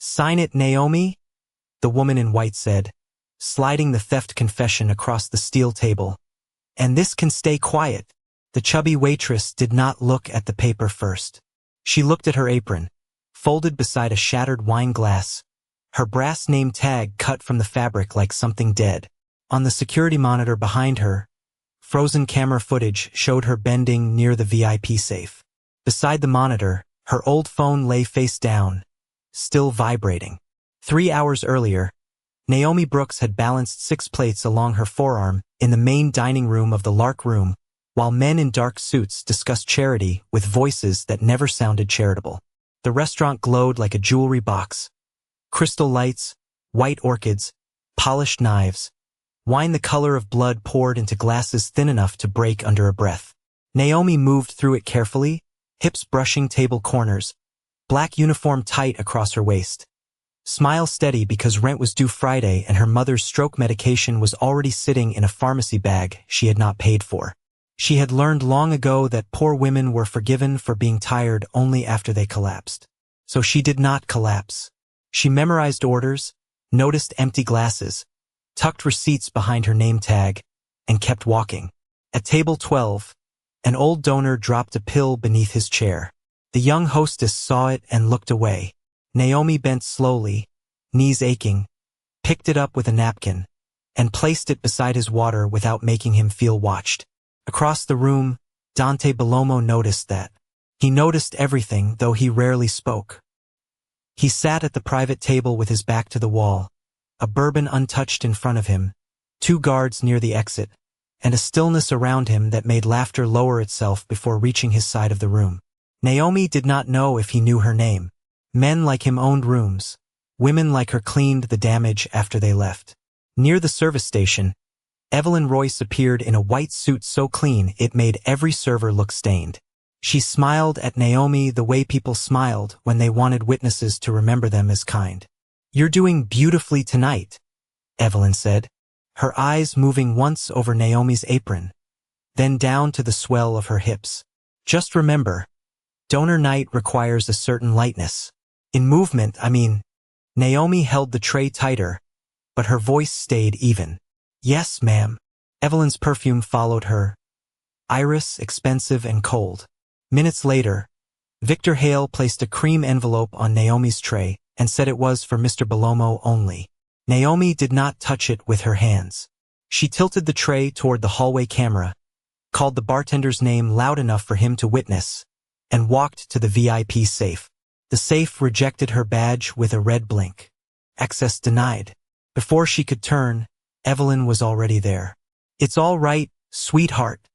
"Sign it, Naomi," the woman in white said, sliding the theft confession across the steel table. "And this can stay quiet." The chubby waitress did not look at the paper first. She looked at her apron, folded beside a shattered wine glass, her brass name tag cut from the fabric like something dead. On the security monitor behind her, frozen camera footage showed her bending near the VIP safe. Beside the monitor, her old phone lay face down, still vibrating. 3 hours earlier, Naomi Brooks had balanced 6 plates along her forearm in the main dining room of the Lark Room, while men in dark suits discussed charity with voices that never sounded charitable. The restaurant glowed like a jewelry box. Crystal lights, white orchids, polished knives, wine the color of blood poured into glasses thin enough to break under a breath. Naomi moved through it carefully, hips brushing table corners, black uniform tight across her waist. Smile steady because rent was due Friday and her mother's stroke medication was already sitting in a pharmacy bag she had not paid for. She had learned long ago that poor women were forgiven for being tired only after they collapsed. So she did not collapse. She memorized orders, noticed empty glasses, tucked receipts behind her name tag, and kept walking. At table 12, an old donor dropped a pill beneath his chair. The young hostess saw it and looked away. Naomi bent slowly, knees aching, picked it up with a napkin, and placed it beside his water without making him feel watched. Across the room, Dante Bellomo noticed that. He noticed everything, though he rarely spoke. He sat at the private table with his back to the wall, a bourbon untouched in front of him, 2 guards near the exit, and a stillness around him that made laughter lower itself before reaching his side of the room. Naomi did not know if he knew her name. Men like him owned rooms. Women like her cleaned the damage after they left. Near the service station, Evelyn Royce appeared in a white suit so clean it made every server look stained. She smiled at Naomi the way people smiled when they wanted witnesses to remember them as kind. "You're doing beautifully tonight," Evelyn said, her eyes moving once over Naomi's apron, then down to the swell of her hips. "Just remember, donor night requires a certain lightness. In movement, I mean." Naomi held the tray tighter, but her voice stayed even. "Yes, ma'am." Evelyn's perfume followed her, iris, expensive and cold. Minutes later, Victor Hale placed a cream envelope on Naomi's tray and said it was for Mr. Bellomo only. Naomi did not touch it with her hands. She tilted the tray toward the hallway camera, called the bartender's name loud enough for him to witness, and walked to the VIP safe. The safe rejected her badge with a red blink. Access denied. Before she could turn, Evelyn was already there. "It's all right, sweetheart,"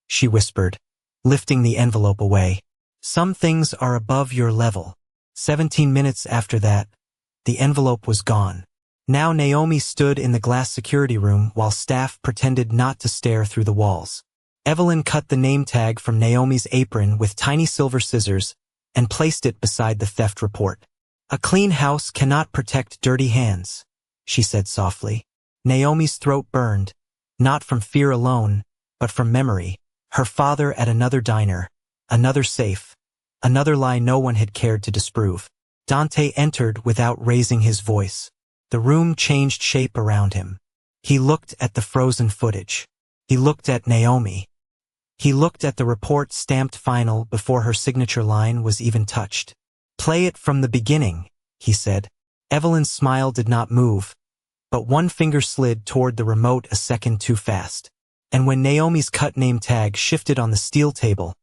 she whispered, lifting the envelope away. "Some things are above your level." 17 minutes after that, the envelope was gone. Now Naomi stood in the glass security room while staff pretended not to stare through the walls. Evelyn cut the name tag from Naomi's apron with tiny silver scissors and placed it beside the theft report. "A clean house cannot protect dirty hands," she said softly. Naomi's throat burned, not from fear alone, but from memory. Her father at another diner, another safe, another lie no one had cared to disprove. Dante entered without raising his voice. The room changed shape around him. He looked at the frozen footage. He looked at Naomi. He looked at the report stamped final before her signature line was even touched. "Play it from the beginning," he said. Evelyn's smile did not move, but one finger slid toward the remote a second too fast. And when Naomi's cut name tag shifted on the steel table,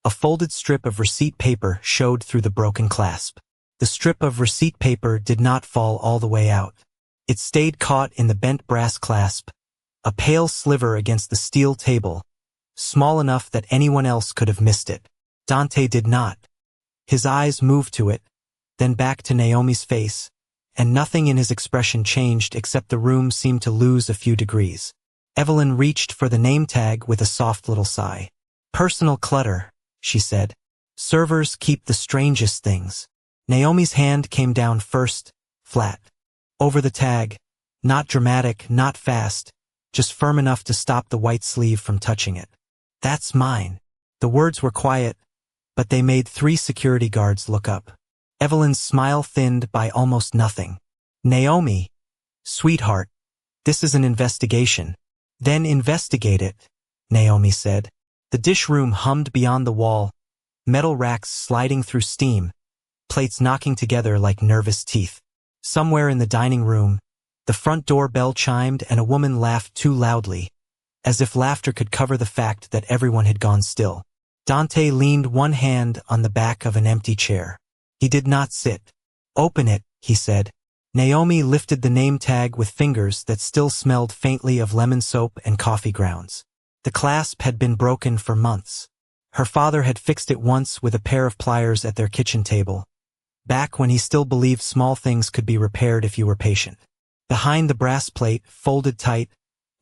a folded strip of receipt paper showed through the broken clasp. The strip of receipt paper did not fall all the way out. It stayed caught in the bent brass clasp, a pale sliver against the steel table, small enough that anyone else could have missed it. Dante did not. His eyes moved to it, then back to Naomi's face, and nothing in his expression changed except the room seemed to lose a few degrees. Evelyn reached for the name tag with a soft little sigh. "Personal clutter," she said. "Servers keep the strangest things." Naomi's hand came down first, flat. Over the tag, not dramatic, not fast, just firm enough to stop the white sleeve from touching it. "That's mine." The words were quiet, but they made 3 security guards look up. Evelyn's smile thinned by almost nothing. Naomi, sweetheart, this is an investigation. Then investigate it, Naomi said. The dish room hummed beyond the wall, metal racks sliding through steam, plates knocking together like nervous teeth. Somewhere in the dining room, the front door bell chimed and a woman laughed too loudly, as if laughter could cover the fact that everyone had gone still. Dante leaned one hand on the back of an empty chair. He did not sit. Open it, he said. Naomi lifted the name tag with fingers that still smelled faintly of lemon soap and coffee grounds. The clasp had been broken for months. Her father had fixed it once with a pair of pliers at their kitchen table, back when he still believed small things could be repaired if you were patient. Behind the brass plate, folded tight,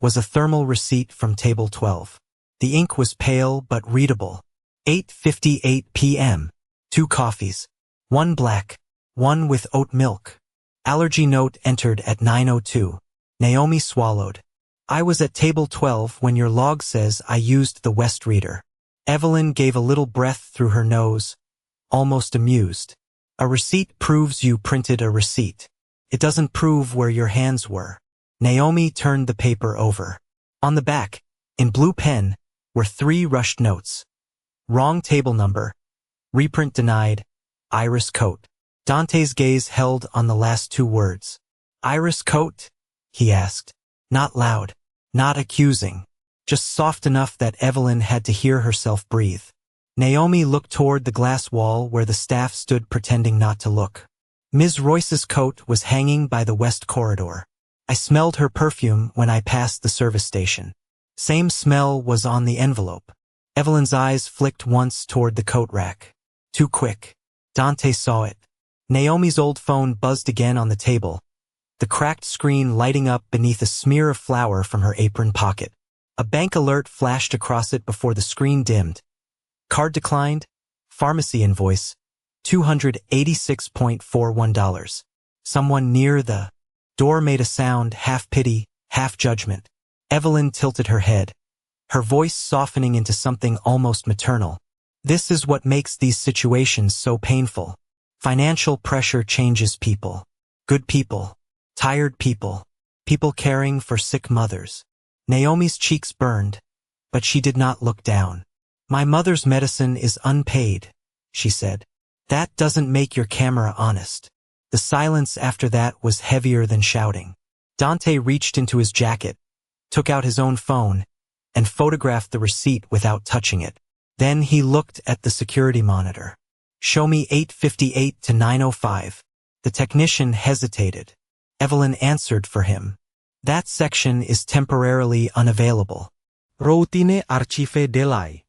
was a thermal receipt from table 12. The ink was pale but readable. 8:58 p.m. 2 coffees. 1 black, 1 with oat milk. Allergy note entered at 9:02. Naomi swallowed. I was at table 12 when your log says I used the West reader. Evelyn gave a little breath through her nose, almost amused. A receipt proves you printed a receipt. It doesn't prove where your hands were. Naomi turned the paper over. On the back, in blue pen, were 3 rushed notes. Wrong table number. Reprint denied. Iris coat. Dante's gaze held on the last 2 words. Iris coat? He asked. Not loud, not accusing, just soft enough that Evelyn had to hear herself breathe. Naomi looked toward the glass wall where the staff stood pretending not to look. Ms. Royce's coat was hanging by the west corridor. I smelled her perfume when I passed the service station. Same smell was on the envelope. Evelyn's eyes flicked once toward the coat rack. Too quick. Dante saw it. Naomi's old phone buzzed again on the table, the cracked screen lighting up beneath a smear of flour from her apron pocket. A bank alert flashed across it before the screen dimmed. Card declined. Pharmacy invoice. $286.41. Someone near the door made a sound, half pity, half judgment. Evelyn tilted her head, her voice softening into something almost maternal. This is what makes these situations so painful. Financial pressure changes people. Good people. Tired people. People caring for sick mothers. Naomi's cheeks burned, but she did not look down. My mother's medicine is unpaid, she said. That doesn't make your camera honest. The silence after that was heavier than shouting. Dante reached into his jacket, took out his own phone, and photographed the receipt without touching it. Then he looked at the security monitor. Show me 8:58 to 9:05. The technician hesitated. Evelyn answered for him. That section is temporarily unavailable. Routine archive delay.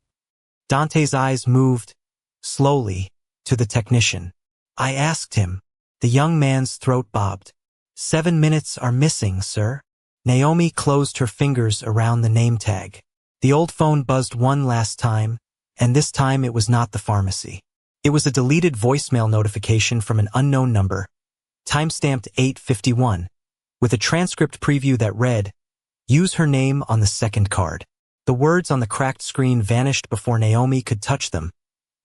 Dante's eyes moved, slowly, to the technician. I asked him. The young man's throat bobbed. 7 minutes are missing, sir. Naomi closed her fingers around the name tag. The old phone buzzed one last time, and this time it was not the pharmacy. It was a deleted voicemail notification from an unknown number, timestamped 8:51, with a transcript preview that read, use her name on the second card. The words on the cracked screen vanished before Naomi could touch them,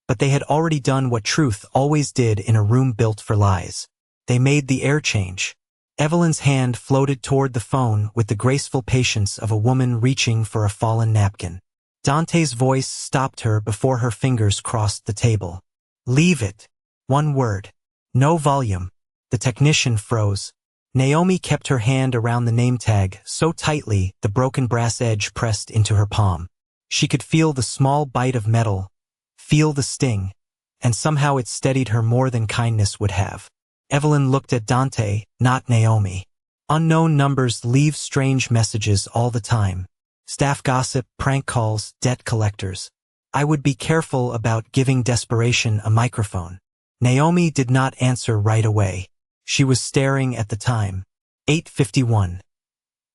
but they had already done what truth always did in a room built for lies. They made the air change. Evelyn's hand floated toward the phone with the graceful patience of a woman reaching for a fallen napkin. Dante's voice stopped her before her fingers crossed the table. Leave it. 1 word. No volume. The technician froze. Naomi kept her hand around the name tag so tightly the broken brass edge pressed into her palm. She could feel the small bite of metal, feel the sting, and somehow it steadied her more than kindness would have. Evelyn looked at Dante, not Naomi. Unknown numbers leave strange messages all the time. Staff gossip, prank calls, debt collectors. I would be careful about giving desperation a microphone. Naomi did not answer right away. She was staring at the time. 8:51.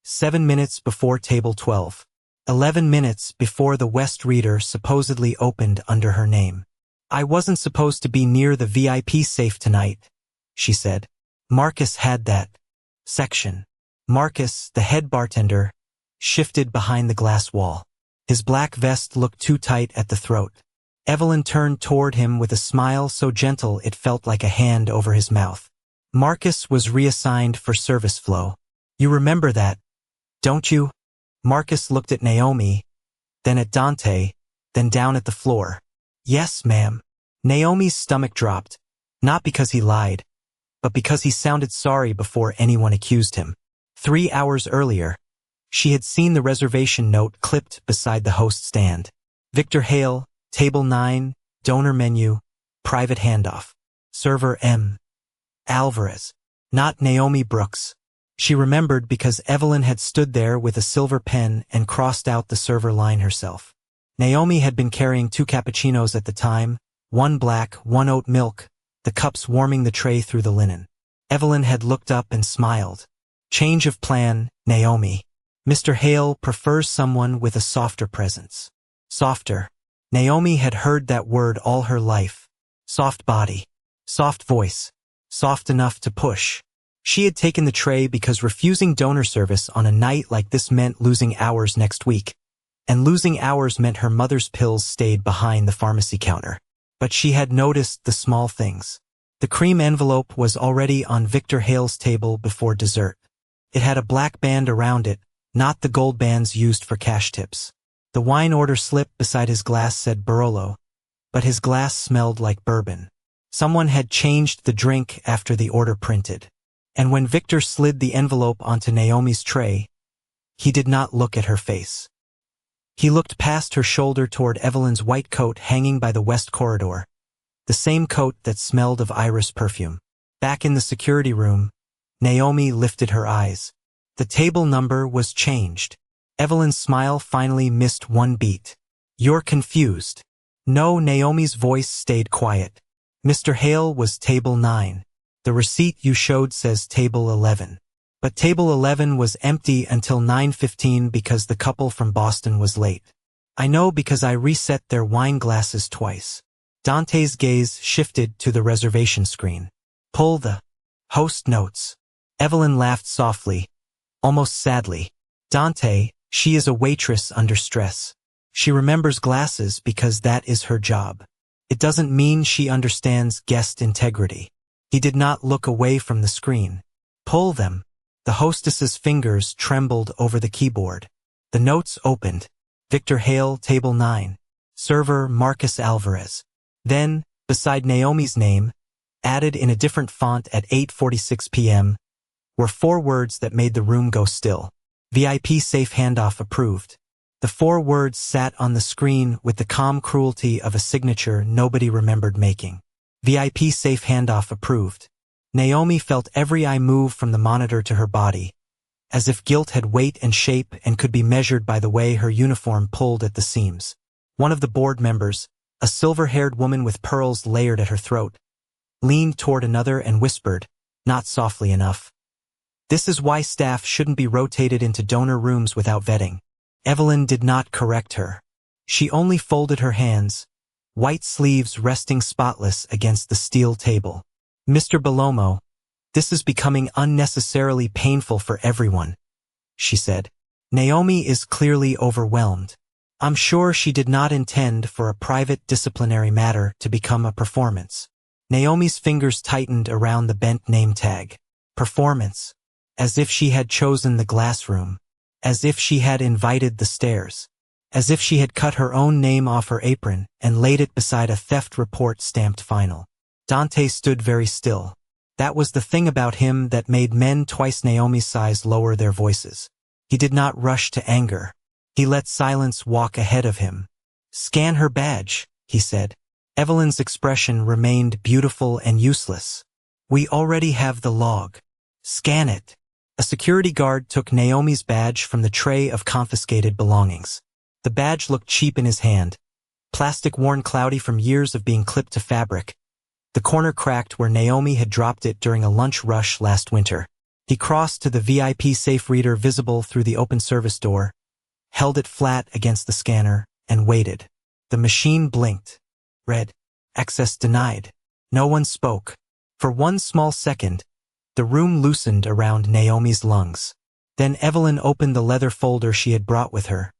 7 minutes before table 12. 11 minutes before the West reader supposedly opened under her name. I wasn't supposed to be near the VIP safe tonight, she said. Marcus had that section. Marcus, the head bartender, shifted behind the glass wall. His black vest looked too tight at the throat. Evelyn turned toward him with a smile so gentle it felt like a hand over his mouth. Marcus was reassigned for service flow. You remember that, don't you? Marcus looked at Naomi, then at Dante, then down at the floor. Yes, ma'am. Naomi's stomach dropped, not because he lied, but because he sounded sorry before anyone accused him. 3 hours earlier, she had seen the reservation note clipped beside the host stand. Victor Hale, Table 9, Donor Menu, Private Handoff. Server M. Alvarez. Not Naomi Brooks. She remembered because Evelyn had stood there with a silver pen and crossed out the server line herself. Naomi had been carrying 2 cappuccinos at the time, 1 black, 1 oat milk, the cups warming the tray through the linen. Evelyn had looked up and smiled. Change of plan, Naomi. Mr. Hale prefers someone with a softer presence. Softer. Naomi had heard that word all her life. Soft body. Soft voice. Soft enough to push. She had taken the tray because refusing donor service on a night like this meant losing hours next week. And losing hours meant her mother's pills stayed behind the pharmacy counter. But she had noticed the small things. The cream envelope was already on Victor Hale's table before dessert. It had a black band around it, not the gold bands used for cash tips. The wine order slip beside his glass said Barolo, but his glass smelled like bourbon. Someone had changed the drink after the order printed. And when Victor slid the envelope onto Naomi's tray, he did not look at her face. He looked past her shoulder toward Evelyn's white coat hanging by the west corridor, the same coat that smelled of iris perfume. Back in the security room, Naomi lifted her eyes. The table number was changed. Evelyn's smile finally missed 1 beat. You're confused. No, Naomi's voice stayed quiet. Mr. Hale was table 9. The receipt you showed says table 11. But table 11 was empty until 9:15 because the couple from Boston was late. I know because I reset their wine glasses twice. Dante's gaze shifted to the reservation screen. Pull the host notes. Evelyn laughed softly, almost sadly. Dante, she is a waitress under stress. She remembers glasses because that is her job. It doesn't mean she understands guest integrity. He did not look away from the screen. Pull them. The hostess's fingers trembled over the keyboard. The notes opened. Victor Hale, table 9. Server Marcus Alvarez. Then, beside Naomi's name, added in a different font at 8:46 p.m., were 4 words that made the room go still. VIP safe handoff approved. The 4 words sat on the screen with the calm cruelty of a signature nobody remembered making. VIP safe handoff approved. Naomi felt every eye move from the monitor to her body, as if guilt had weight and shape and could be measured by the way her uniform pulled at the seams. One of the board members, a silver-haired woman with pearls layered at her throat, leaned toward another and whispered, not softly enough. This is why staff shouldn't be rotated into donor rooms without vetting. Evelyn did not correct her. She only folded her hands, white sleeves resting spotless against the steel table. Mr. Bellomo, this is becoming unnecessarily painful for everyone, she said. Naomi is clearly overwhelmed. I'm sure she did not intend for a private disciplinary matter to become a performance. Naomi's fingers tightened around the bent name tag. Performance. As if she had chosen the glass room. As if she had invited the stairs. As if she had cut her own name off her apron and laid it beside a theft report stamped final. Dante stood very still. That was the thing about him that made men twice Naomi's size lower their voices. He did not rush to anger. He let silence walk ahead of him. Scan her badge, he said. Evelyn's expression remained beautiful and useless. We already have the log. Scan it. A security guard took Naomi's badge from the tray of confiscated belongings. The badge looked cheap in his hand. Plastic worn cloudy from years of being clipped to fabric. The corner cracked where Naomi had dropped it during a lunch rush last winter. He crossed to the VIP safe reader visible through the open service door, held it flat against the scanner, and waited. The machine blinked. Read, access denied. No one spoke. For 1 small second, the room loosened around Naomi's lungs. Then Evelyn opened the leather folder she had brought with her.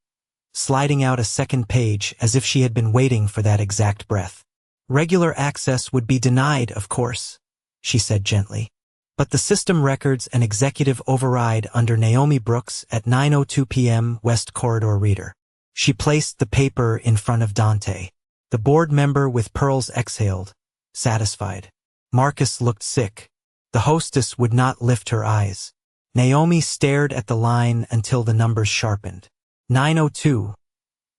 sliding out a second page as if she had been waiting for that exact breath. Regular access would be denied, of course, she said gently. But the system records an executive override under Naomi Brooks at 9:02 p.m. West Corridor Reader. She placed the paper in front of Dante. The board member with pearls exhaled, satisfied. Marcus looked sick. The hostess would not lift her eyes. Naomi stared at the line until the numbers sharpened. 9:02,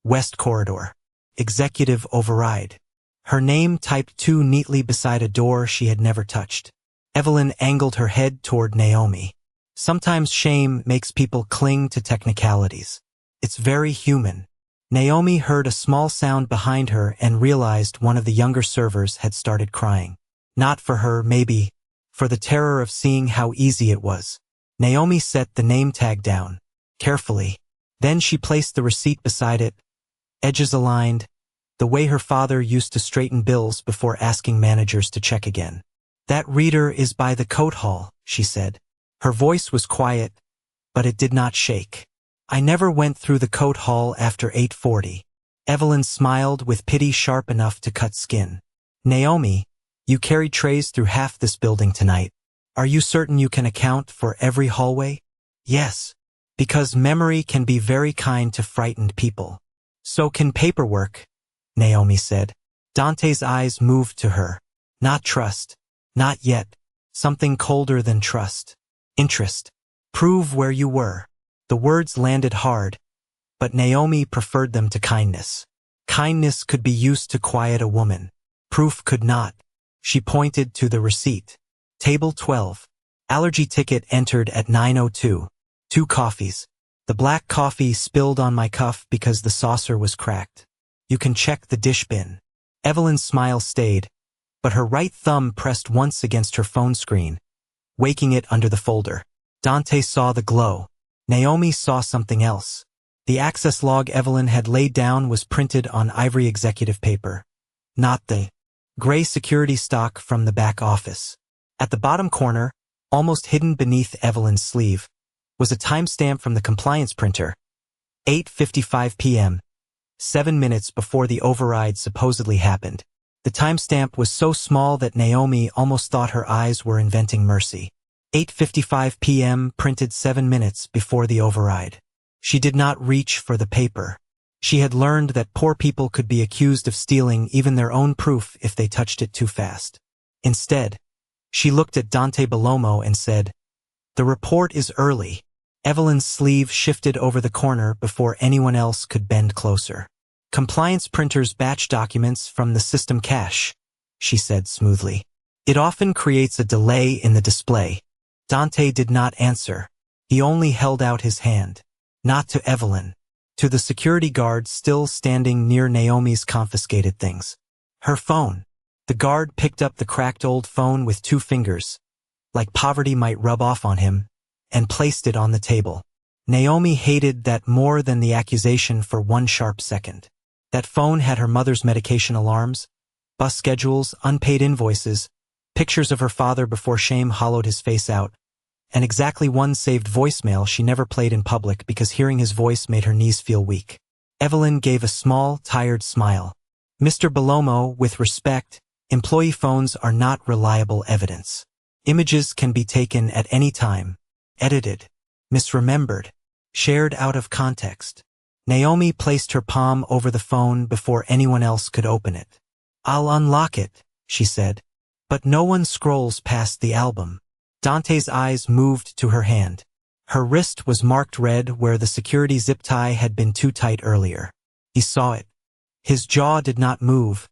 West Corridor. Executive override. Her name typed too neatly beside a door she had never touched. Evelyn angled her head toward Naomi. Sometimes shame makes people cling to technicalities. It's very human. Naomi heard a small sound behind her and realized one of the younger servers had started crying. Not for her, maybe, for the terror of seeing how easy it was. Naomi set the name tag down, carefully. Then she placed the receipt beside it, edges aligned, the way her father used to straighten bills before asking managers to check again. That reader is by the coat hall, she said. Her voice was quiet, but it did not shake. I never went through the coat hall after 8:40. Evelyn smiled with pity sharp enough to cut skin. Naomi, you carried trays through half this building tonight. Are you certain you can account for every hallway? Yes, because memory can be very kind to frightened people. So can paperwork, Naomi said. Dante's eyes moved to her. Not trust. Not yet. Something colder than trust. Interest. Prove where you were. The words landed hard, but Naomi preferred them to kindness. Kindness could be used to quiet a woman. Proof could not. She pointed to the receipt. Table 12. Allergy ticket entered at 9:02. 2 coffees. The black coffee spilled on my cuff because the saucer was cracked. You can check the dish bin. Evelyn's smile stayed, but her right thumb pressed once against her phone screen, waking it under the folder. Dante saw the glow. Naomi saw something else. The access log Evelyn had laid down was printed on ivory executive paper, not the gray security stock from the back office. At the bottom corner, almost hidden beneath Evelyn's sleeve, was a timestamp from the compliance printer. 8:55 p.m., 7 minutes before the override supposedly happened. The timestamp was so small that Naomi almost thought her eyes were inventing mercy. 8:55 p.m. printed 7 minutes before the override. She did not reach for the paper. She had learned that poor people could be accused of stealing even their own proof if they touched it too fast. Instead, she looked at Dante Bellomo and said, "The report is early." Evelyn's sleeve shifted over the corner before anyone else could bend closer. "Compliance printers batch documents from the system cache," she said smoothly. "It often creates a delay in the display." Dante did not answer. He only held out his hand. Not to Evelyn. To the security guard still standing near Naomi's confiscated things. Her phone. The guard picked up the cracked old phone with 2 fingers, like poverty might rub off on him, and placed it on the table. Naomi hated that more than the accusation for 1 sharp second. That phone had her mother's medication alarms, bus schedules, unpaid invoices, pictures of her father before shame hollowed his face out, and exactly 1 saved voicemail she never played in public because hearing his voice made her knees feel weak. Evelyn gave a small, tired smile. "Mr. Bellomo, with respect, employee phones are not reliable evidence. Images can be taken at any time, edited, misremembered, shared out of context." Naomi placed her palm over the phone before anyone else could open it. "I'll unlock it," she said. "But no one scrolls past the album." Dante's eyes moved to her hand. Her wrist was marked red where the security zip tie had been too tight earlier. He saw it. His jaw did not move,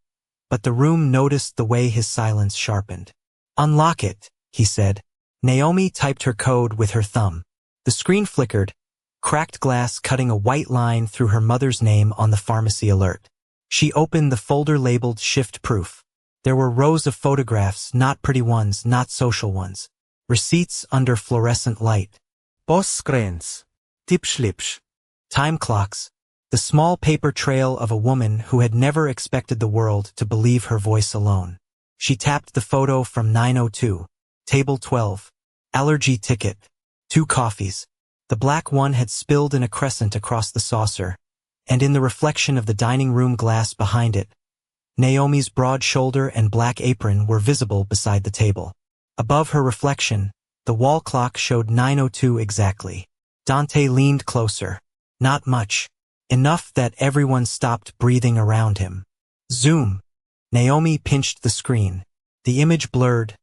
but the room noticed the way his silence sharpened. "Unlock it," he said. Naomi typed her code with her thumb. The screen flickered, cracked glass cutting a white line through her mother's name on the pharmacy alert. She opened the folder labeled Shift Proof. There were rows of photographs, not pretty ones, not social ones. Receipts under fluorescent light. Boss screens. Tipschlipsch. Time clocks. The small paper trail of a woman who had never expected the world to believe her voice alone. She tapped the photo from 9:02. Table 12. Allergy ticket. 2 coffees. The black one had spilled in a crescent across the saucer, and in the reflection of the dining room glass behind it, Naomi's broad shoulder and black apron were visible beside the table. Above her reflection, the wall clock showed 9:02 exactly. Dante leaned closer. Not much. Enough that everyone stopped breathing around him. Zoom. Naomi pinched the screen. The image blurred,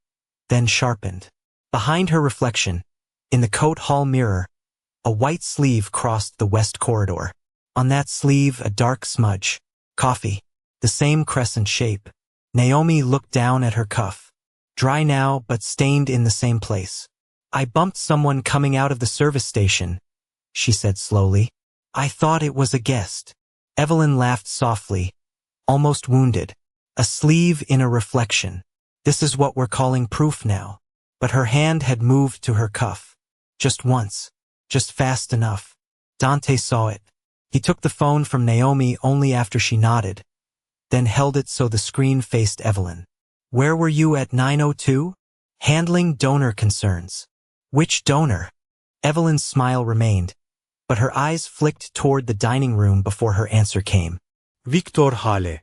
then sharpened. Behind her reflection, in the coat hall mirror, a white sleeve crossed the west corridor. On that sleeve, a dark smudge. Coffee. The same crescent shape. Naomi looked down at her cuff. Dry now, but stained in the same place. I bumped someone coming out of the service station, she said slowly. I thought it was a guest. Evelyn laughed softly, almost wounded. A sleeve in a reflection. This is what we're calling proof now. But her hand had moved to her cuff. Just once. Just fast enough. Dante saw it. He took the phone from Naomi only after she nodded, then held it so the screen faced Evelyn. Where were you at 9:02? Handling donor concerns. Which donor? Evelyn's smile remained, but her eyes flicked toward the dining room before her answer came. Victor Hale.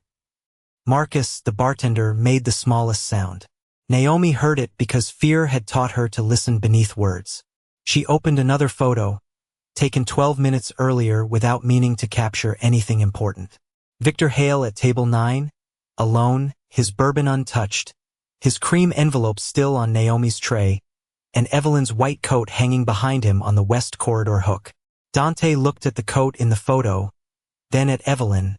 Marcus, the bartender, made the smallest sound. Naomi heard it because fear had taught her to listen beneath words. She opened another photo, taken 12 minutes earlier without meaning to capture anything important. Victor Hale at table 9, alone, his bourbon untouched, his cream envelope still on Naomi's tray, and Evelyn's white coat hanging behind him on the west corridor hook. Dante looked at the coat in the photo, then at Evelyn,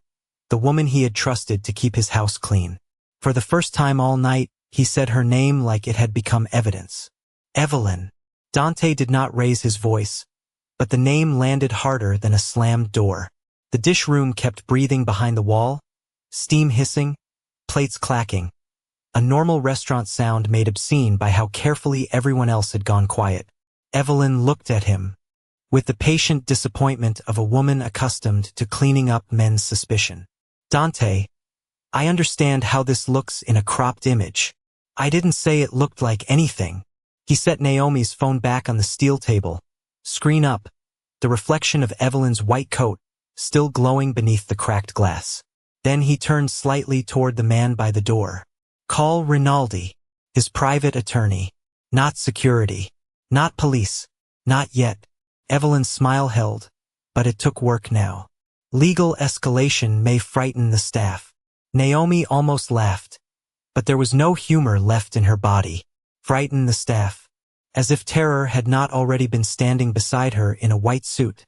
the woman he had trusted to keep his house clean. For the first time all night, he said her name like it had become evidence. Evelyn. Dante did not raise his voice, but the name landed harder than a slammed door. The dish room kept breathing behind the wall, steam hissing, plates clacking. A normal restaurant sound made obscene by how carefully everyone else had gone quiet. Evelyn looked at him, with the patient disappointment of a woman accustomed to cleaning up men's suspicion. Dante, I understand how this looks in a cropped image. I didn't say it looked like anything. He set Naomi's phone back on the steel table, screen up, the reflection of Evelyn's white coat still glowing beneath the cracked glass. Then he turned slightly toward the man by the door. Call Rinaldi, his private attorney. Not security. Not police. Not yet. Evelyn's smile held, but it took work now. Legal escalation may frighten the staff. Naomi almost laughed, but there was no humor left in her body. Frighten the staff. As if terror had not already been standing beside her in a white suit,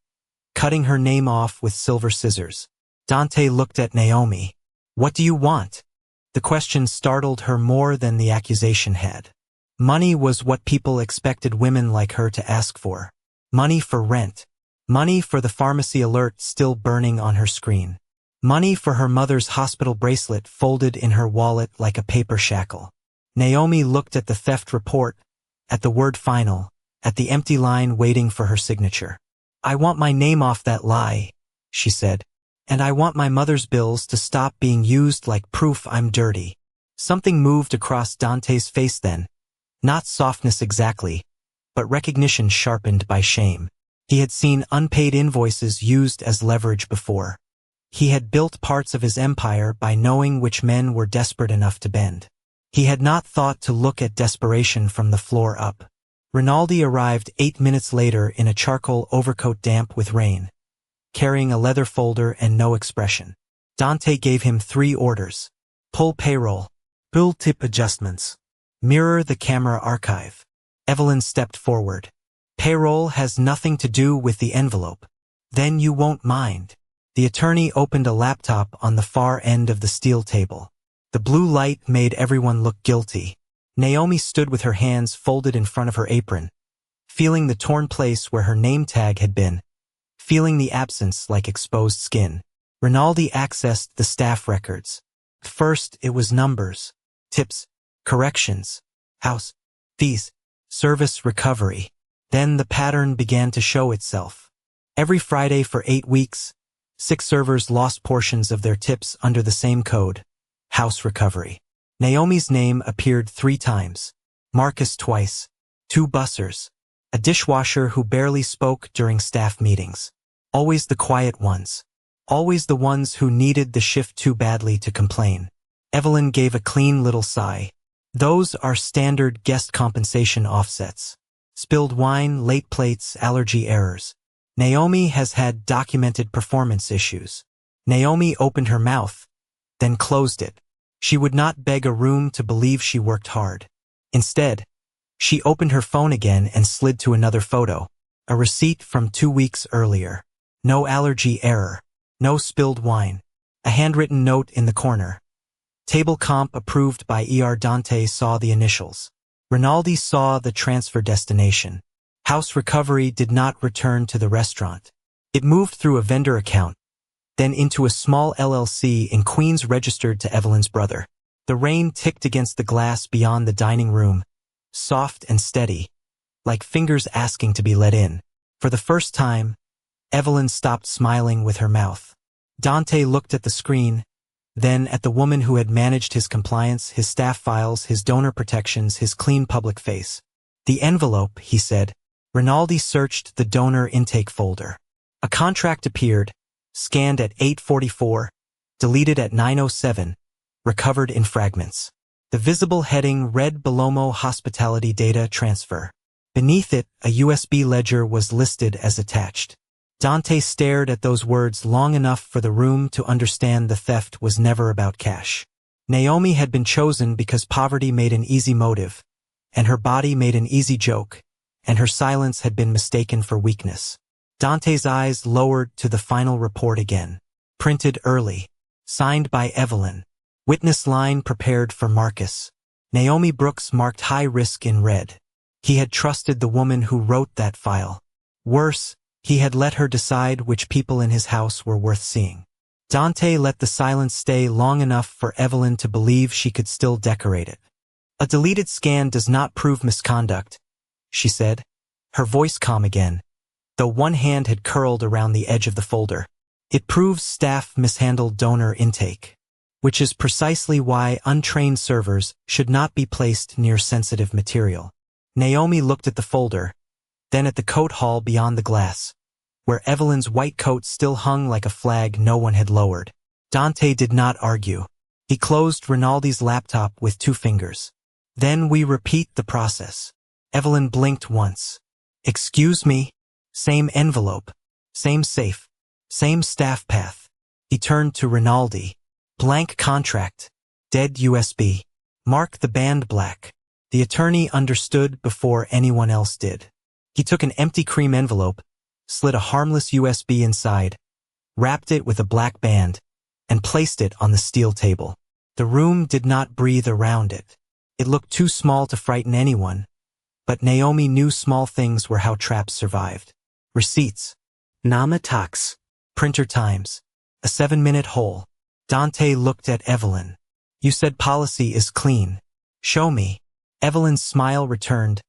cutting her name off with silver scissors. Dante looked at Naomi. What do you want? The question startled her more than the accusation had. Money was what people expected women like her to ask for. Money for rent. Money for the pharmacy alert still burning on her screen. Money for her mother's hospital bracelet folded in her wallet like a paper shackle. Naomi looked at the theft report, at the word final, at the empty line waiting for her signature. I want my name off that lie, she said. And I want my mother's bills to stop being used like proof I'm dirty. Something moved across Dante's face then. Not softness exactly, but recognition sharpened by shame. He had seen unpaid invoices used as leverage before. He had built parts of his empire by knowing which men were desperate enough to bend. He had not thought to look at desperation from the floor up. Rinaldi arrived 8 minutes later in a charcoal overcoat damp with rain, carrying a leather folder and no expression. Dante gave him 3 orders. Pull payroll. Bill tip adjustments. Mirror the camera archive. Evelyn stepped forward. Payroll has nothing to do with the envelope. Then you won't mind. The attorney opened a laptop on the far end of the steel table. The blue light made everyone look guilty. Naomi stood with her hands folded in front of her apron, feeling the torn place where her name tag had been, feeling the absence like exposed skin. Rinaldi accessed the staff records. First, it was numbers, tips, corrections, house, fees, service recovery. Then the pattern began to show itself. Every Friday for 8 weeks, 6 servers lost portions of their tips under the same code, house recovery. Naomi's name appeared 3 times, Marcus twice, 2 bussers, a dishwasher who barely spoke during staff meetings. Always the quiet ones. Always the ones who needed the shift too badly to complain. Evelyn gave a clean little sigh. Those are standard guest compensation offsets. Spilled wine, late plates, allergy errors. Naomi has had documented performance issues. Naomi opened her mouth, then closed it. She would not beg a room to believe she worked hard. Instead, she opened her phone again and slid to another photo. A receipt from 2 weeks earlier. No allergy error. No spilled wine. A handwritten note in the corner. Table comp approved by ER. Dante saw the initials. Rinaldi saw the transfer destination. House recovery did not return to the restaurant. It moved through a vendor account, then into a small LLC in Queens registered to Evelyn's brother. The rain ticked against the glass beyond the dining room, soft and steady, like fingers asking to be let in. For the first time, Evelyn stopped smiling with her mouth. Dante looked at the screen, then at the woman who had managed his compliance, his staff files, his donor protections, his clean public face. The envelope, he said. Rinaldi searched the donor intake folder. A contract appeared, scanned at 8:44, deleted at 9:07, recovered in fragments. The visible heading read Belomo Hospitality Data Transfer. Beneath it, a USB ledger was listed as attached. Dante stared at those words long enough for the room to understand the theft was never about cash. Naomi had been chosen because poverty made an easy motive, and her body made an easy joke, and her silence had been mistaken for weakness. Dante's eyes lowered to the final report again. Printed early. Signed by Evelyn. Witness line prepared for Marcus. Naomi Brooks marked high risk in red. He had trusted the woman who wrote that file. Worse, he had let her decide which people in his house were worth seeing. Dante let the silence stay long enough for Evelyn to believe she could still decorate it. A deleted scan does not prove misconduct, she said, her voice calm again, though one hand had curled around the edge of the folder. It proves staff mishandled donor intake, which is precisely why untrained servers should not be placed near sensitive material. Naomi looked at the folder, then at the coat hall beyond the glass, where Evelyn's white coat still hung like a flag no one had lowered. Dante did not argue. He closed Rinaldi's laptop with 2 fingers. Then we repeat the process. Evelyn blinked once. Excuse me? Same envelope. Same safe. Same staff path. He turned to Rinaldi. Blank contract. Dead USB. Mark the band black. The attorney understood before anyone else did. He took an empty cream envelope, slid a harmless USB inside, wrapped it with a black band, and placed it on the steel table. The room did not breathe around it. It looked too small to frighten anyone, but Naomi knew small things were how traps survived. Receipts. Nama tax. Printer times. A 7-minute hole. Dante looked at Evelyn. You said policy is clean. Show me. Evelyn's smile returned,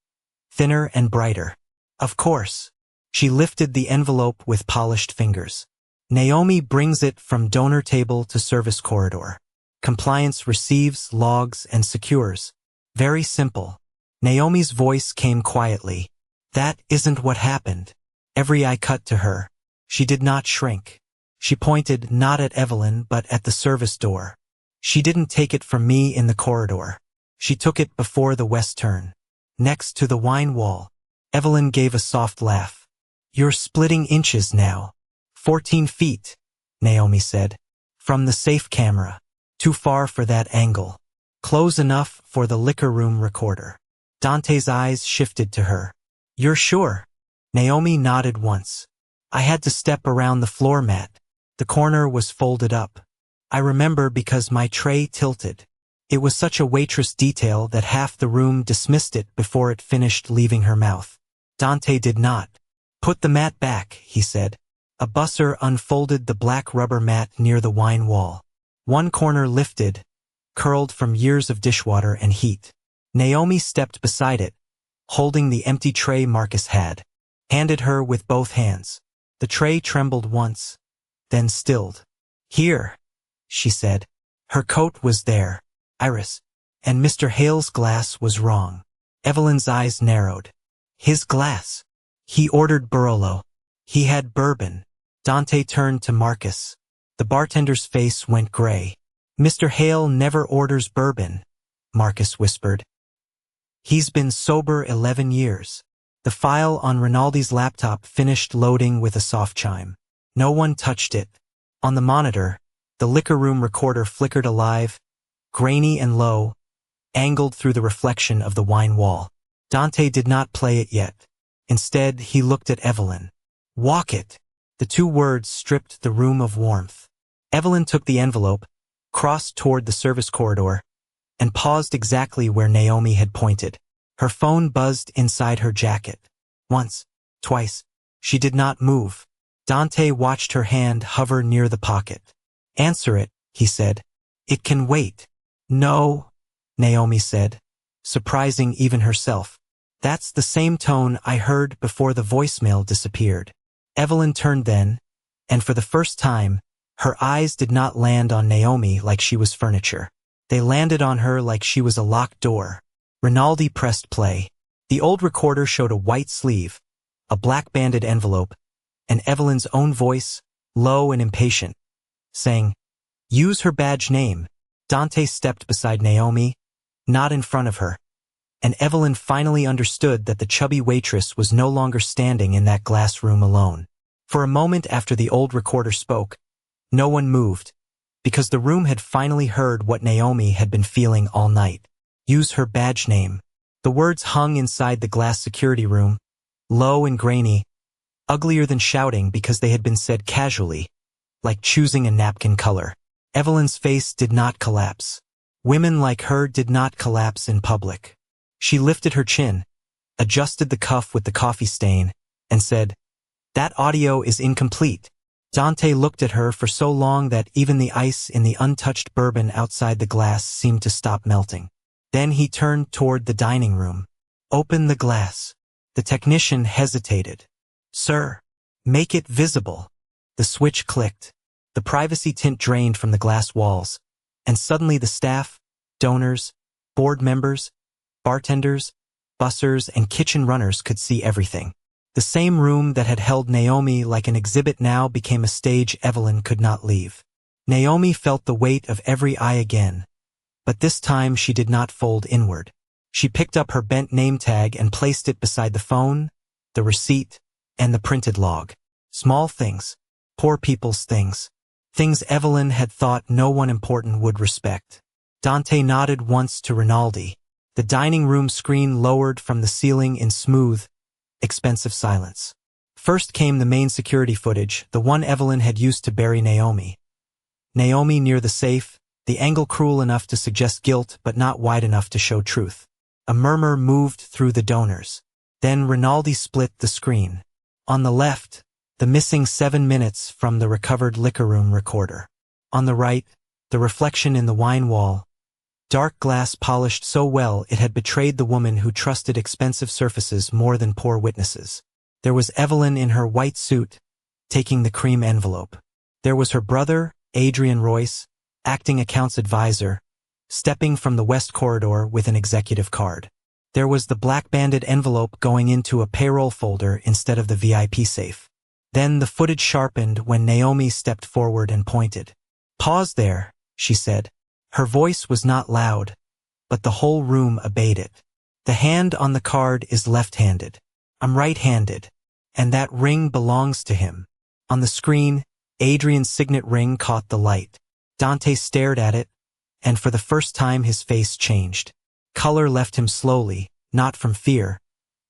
thinner and brighter. Of course. She lifted the envelope with polished fingers. Naomi brings it from donor table to service corridor. Compliance receives, logs, and secures. Very simple. Naomi's voice came quietly. That isn't what happened. Every eye cut to her. She did not shrink. She pointed not at Evelyn but at the service door. She didn't take it from me in the corridor. She took it before the west turn. Next to the wine wall. Evelyn gave a soft laugh. You're splitting inches now. 14 feet, Naomi said. From the safe camera. Too far for that angle. Close enough for the liquor room recorder. Dante's eyes shifted to her. You're sure? Naomi nodded once. I had to step around the floor mat. The corner was folded up. I remember because my tray tilted. It was such a waitress detail that half the room dismissed it before it finished leaving her mouth. Dante did not. Put the mat back, he said. A busser unfolded the black rubber mat near the wine wall. One corner lifted, curled from years of dishwater and heat. Naomi stepped beside it, holding the empty tray Marcus had. Handed her with both hands. The tray trembled once, then stilled. Here, she said. Her coat was there. Iris. And Mr. Hale's glass was wrong. Evelyn's eyes narrowed. His glass. He ordered Barolo. He had bourbon. Dante turned to Marcus. The bartender's face went gray. "Mr. Hale never orders bourbon," Marcus whispered. "He's been sober 11 years. The file on Rinaldi's laptop finished loading with a soft chime. No one touched it. On the monitor, the liquor room recorder flickered alive, grainy and low, angled through the reflection of the wine wall. Dante did not play it yet. Instead, he looked at Evelyn. "Walk it." The two words stripped the room of warmth. Evelyn took the envelope, crossed toward the service corridor, and paused exactly where Naomi had pointed. Her phone buzzed inside her jacket. Once, twice. She did not move. Dante watched her hand hover near the pocket. "Answer it," he said. "It can wait." "No," Naomi said, surprising even herself. "That's the same tone I heard before the voicemail disappeared." Evelyn turned then, and for the first time, her eyes did not land on Naomi like she was furniture. They landed on her like she was a locked door. Rinaldi pressed play. The old recorder showed a white sleeve, a black-banded envelope, and Evelyn's own voice, low and impatient, saying, "Use her badge name." Dante stepped beside Naomi, not in front of her, and Evelyn finally understood that the chubby waitress was no longer standing in that glass room alone. For a moment after the old recorder spoke, no one moved, because the room had finally heard what Naomi had been feeling all night. Use her badge name. The words hung inside the glass security room, low and grainy, uglier than shouting because they had been said casually, like choosing a napkin color. Evelyn's face did not collapse. Women like her did not collapse in public. She lifted her chin, adjusted the cuff with the coffee stain, and said, "That audio is incomplete." Dante looked at her for so long that even the ice in the untouched bourbon outside the glass seemed to stop melting. Then he turned toward the dining room. "Open the glass." The technician hesitated. "Sir, make it visible." The switch clicked. The privacy tint drained from the glass walls, and suddenly the staff, donors, board members, bartenders, bussers, and kitchen runners could see everything. The same room that had held Naomi like an exhibit now became a stage Evelyn could not leave. Naomi felt the weight of every eye again, but this time she did not fold inward. She picked up her bent name tag and placed it beside the phone, the receipt, and the printed log. Small things, poor people's things. Things Evelyn had thought no one important would respect. Dante nodded once to Rinaldi. The dining room screen lowered from the ceiling in smooth, expensive silence. First came the main security footage, the one Evelyn had used to bury Naomi. Naomi near the safe, the angle cruel enough to suggest guilt but not wide enough to show truth. A murmur moved through the donors. Then Rinaldi split the screen. On the left, the missing 7 minutes from the recovered liquor room recorder. On the right, the reflection in the wine wall. Dark glass polished so well it had betrayed the woman who trusted expensive surfaces more than poor witnesses. There was Evelyn in her white suit, taking the cream envelope. There was her brother, Adrian Royce, acting accounts advisor, stepping from the west corridor with an executive card. There was the black-banded envelope going into a payroll folder instead of the VIP safe. Then the footage sharpened when Naomi stepped forward and pointed. "Pause there," she said. Her voice was not loud, but the whole room obeyed it. "The hand on the card is left-handed. I'm right-handed, and that ring belongs to him." On the screen, Adrian's signet ring caught the light. Dante stared at it, and for the first time his face changed. Color left him slowly, not from fear,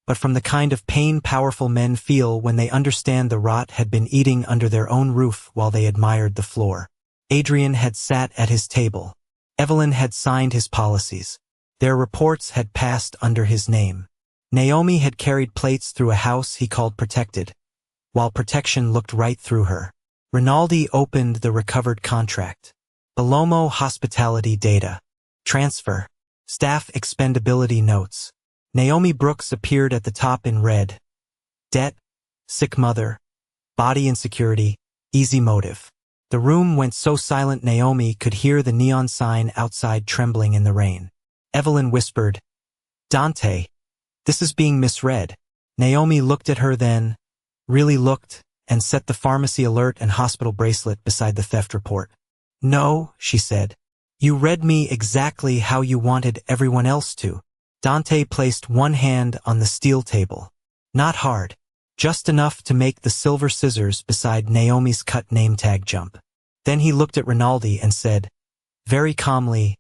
but from the kind of pain powerful men feel when they understand the rot had been eating under their own roof while they admired the floor. Adrian had sat at his table. Evelyn had signed his policies. Their reports had passed under his name. Naomi had carried plates through a house he called protected, while protection looked right through her. Rinaldi opened the recovered contract. Belomo hospitality data. Transfer. Staff expendability notes. Naomi Brooks appeared at the top in red. Debt, sick mother, body insecurity, easy motive. The room went so silent Naomi could hear the neon sign outside trembling in the rain. Evelyn whispered, "Dante, this is being misread." Naomi looked at her then, really looked, and set the pharmacy alert and hospital bracelet beside the theft report. "No," she said. "You read me exactly how you wanted everyone else to." Dante placed one hand on the steel table. Not hard. Just enough to make the silver scissors beside Naomi's cut name tag jump. Then he looked at Rinaldi and said, very calmly,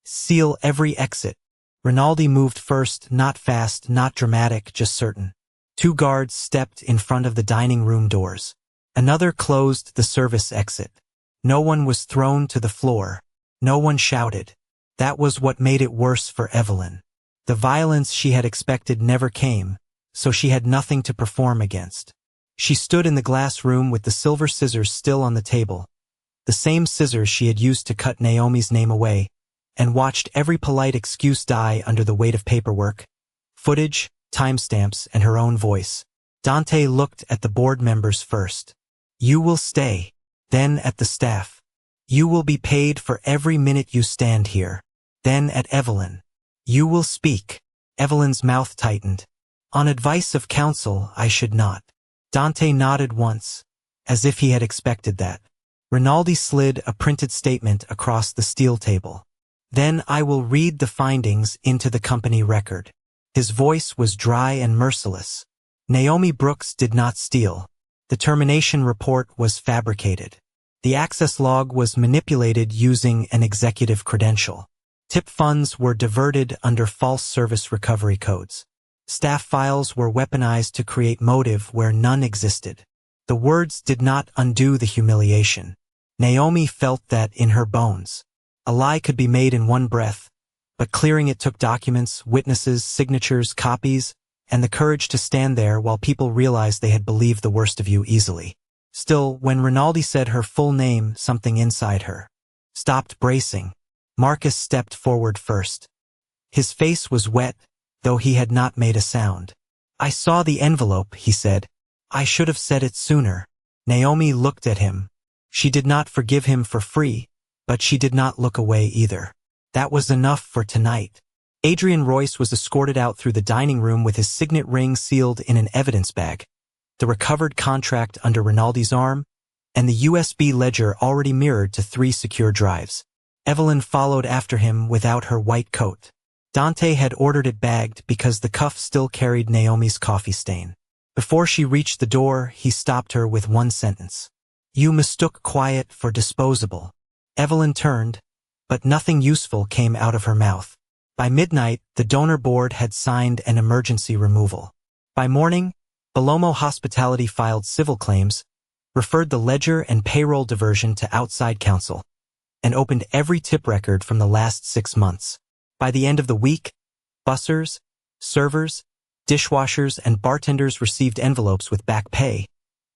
"Seal every exit." Rinaldi moved first, not fast, not dramatic, just certain. 2 guards stepped in front of the dining room doors. Another closed the service exit. No one was thrown to the floor. No one shouted. That was what made it worse for Evelyn. The violence she had expected never came, so she had nothing to perform against. She stood in the glass room with the silver scissors still on the table, the same scissors she had used to cut Naomi's name away, and watched every polite excuse die under the weight of paperwork, footage, timestamps, and her own voice. Dante looked at the board members first. "You will stay." Then at the staff. "You will be paid for every minute you stand here." Then at Evelyn. "You will speak." Evelyn's mouth tightened. "On advice of counsel, I should not." Dante nodded once, as if he had expected that. Rinaldi slid a printed statement across the steel table. "Then I will read the findings into the company record." His voice was dry and merciless. Naomi Brooks did not steal. The termination report was fabricated. The access log was manipulated using an executive credential. Tip funds were diverted under false service recovery codes. Staff files were weaponized to create motive where none existed. The words did not undo the humiliation. Naomi felt that in her bones. A lie could be made in one breath, but clearing it took documents, witnesses, signatures, copies, and the courage to stand there while people realized they had believed the worst of you easily. Still, when Rinaldi said her full name, something inside her stopped bracing. Marcus stepped forward first. His face was wet, though he had not made a sound. "I saw the envelope," he said. "I should have said it sooner." Naomi looked at him. She did not forgive him for free, but she did not look away either. That was enough for tonight. Adrian Royce was escorted out through the dining room with his signet ring sealed in an evidence bag, the recovered contract under Rinaldi's arm, and the USB ledger already mirrored to 3 secure drives. Evelyn followed after him without her white coat. Dante had ordered it bagged because the cuff still carried Naomi's coffee stain. Before she reached the door, he stopped her with one sentence. "You mistook quiet for disposable." Evelyn turned, but nothing useful came out of her mouth. By midnight, the donor board had signed an emergency removal. By morning, Belomo Hospitality filed civil claims, referred the ledger and payroll diversion to outside counsel, and opened every tip record from the last 6 months. By the end of the week, bussers, servers, dishwashers, and bartenders received envelopes with back pay,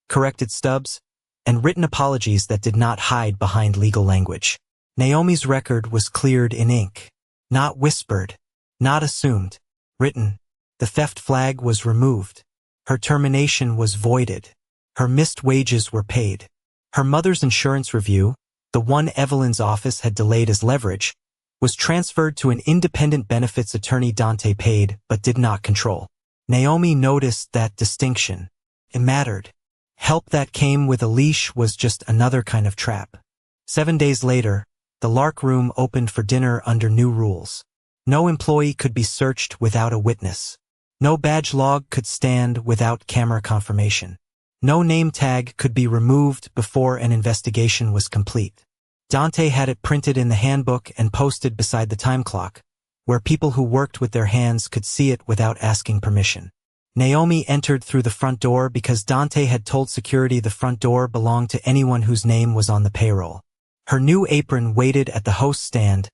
corrected stubs, and written apologies that did not hide behind legal language. Naomi's record was cleared in ink. Not whispered, not assumed, written. The theft flag was removed. Her termination was voided. Her missed wages were paid. Her mother's insurance review, the one Evelyn's office had delayed as leverage, was transferred to an independent benefits attorney Dante paid but did not control. Naomi noticed that distinction. It mattered. Help that came with a leash was just another kind of trap. 7 days later, the Lark Room opened for dinner under new rules. No employee could be searched without a witness. No badge log could stand without camera confirmation. No name tag could be removed before an investigation was complete. Dante had it printed in the handbook and posted beside the time clock, where people who worked with their hands could see it without asking permission. Naomi entered through the front door because Dante had told security the front door belonged to anyone whose name was on the payroll. Her new apron waited at the host stand,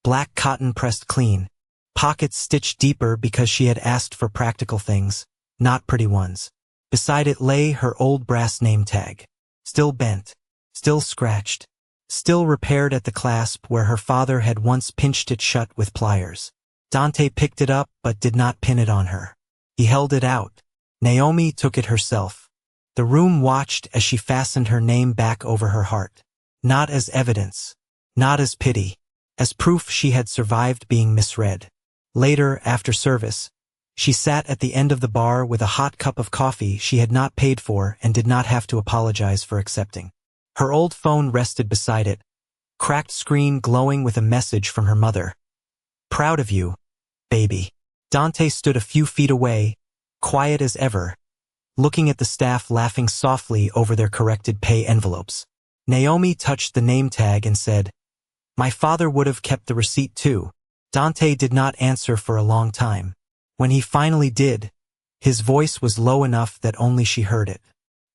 black cotton pressed clean, pockets stitched deeper because she had asked for practical things, not pretty ones. Beside it lay her old brass name tag, still bent, still scratched, still repaired at the clasp where her father had once pinched it shut with pliers. Dante picked it up but did not pin it on her. He held it out. Naomi took it herself. The room watched as she fastened her name back over her heart. Not as evidence. Not as pity. As proof she had survived being misread. Later, after service, She sat at the end of the bar with a hot cup of coffee she had not paid for and did not have to apologize for accepting. Her old phone rested beside it, cracked screen glowing with a message from her mother. "Proud of you, baby." Dante stood a few feet away, quiet as ever, looking at the staff laughing softly over their corrected pay envelopes. Naomi touched the name tag and said, "My father would have kept the receipt too." Dante did not answer for a long time. When he finally did, his voice was low enough that only she heard it.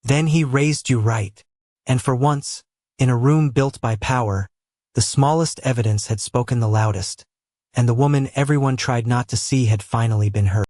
"Then he raised you right." And for once, in a room built by power, the smallest evidence had spoken the loudest, and the woman everyone tried not to see had finally been heard.